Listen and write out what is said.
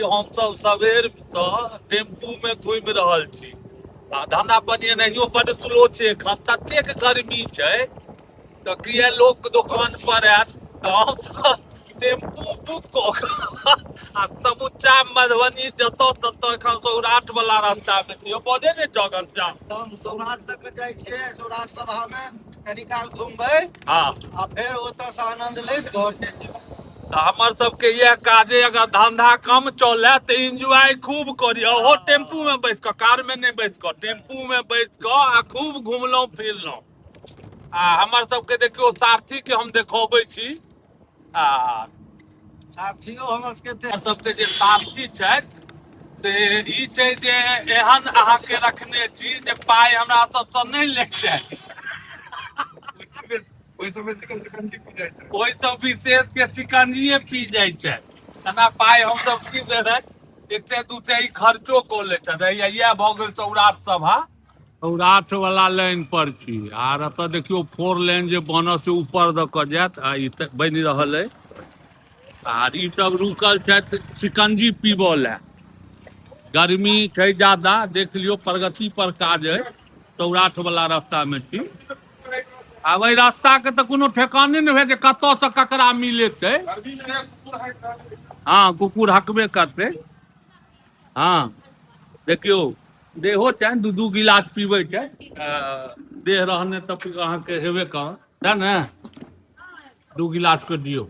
हम सब सवेर टेम्पू में घूमि रहल छी आ धंधा पानी एनाहियो बड़ स्लो छै, एखन ततेक गर्मी छै तऽ किया लोक दुकान पर आयत तऽ हम टेम्पू बुक कऽ के आ समूचा मधुबनी जतऽ ततऽ एखन सौराठ वाला रास्ता में छियै, बजे ने जगन जा हम सौराठ तक जाइ छियै। सौराठ सभा में कनी काल घूमबै हाँ आ फेर ओतऽ से आनंद लैत घर चलि जेबै। हमर सबके यह काजे, अगर धंधा कम चले तो एंजॉय खूब करी, ओहो टेम्पू में बैस के, कार में नहीं बैस के, टेम्पू में बैस के आ खूब घूमलौं फिरलौं। आ हमर सबके देखियो सारथी के हम देखबै छी आ सारथियो हमर सबके जे सारथी छथि से ई छै जे एहन अहाँके रखने छी जे पाइ हमरा सबसँ नहि लैत जाय। ओहि सब विशेष के चिकंजिए पी जाइ छै, एना पाइ हमसब की देबै, एक से दू से ई खर्चो कऽ लै छथि। इएह भऽ गेल सौराठ सभा, सौराठ वाला लाइन पर छी। आर एतऽ देखियो 4 लेन जे बनल से ऊपर दऽ कऽ जायत आ ई बनि रहल अइ। आर ई सब रुकल छथि शिकंजी पीबऽ लए, गर्मी छै ज्यादा, देख लियो प्रगति पर काज है, सौराठ वाला रास्ता में छी। आब एहि रास्ता के तऽ कोनो ठेकाने नहीं है जे कतऽ से ककरा मिलेतै। हाँ कुकुर हकबे करते। हाँ देखियो देहो छै, दू गिलास पीबै छै, देह रहने तब अहाँके हेबे कर, है ने 2 गिलास के दियो।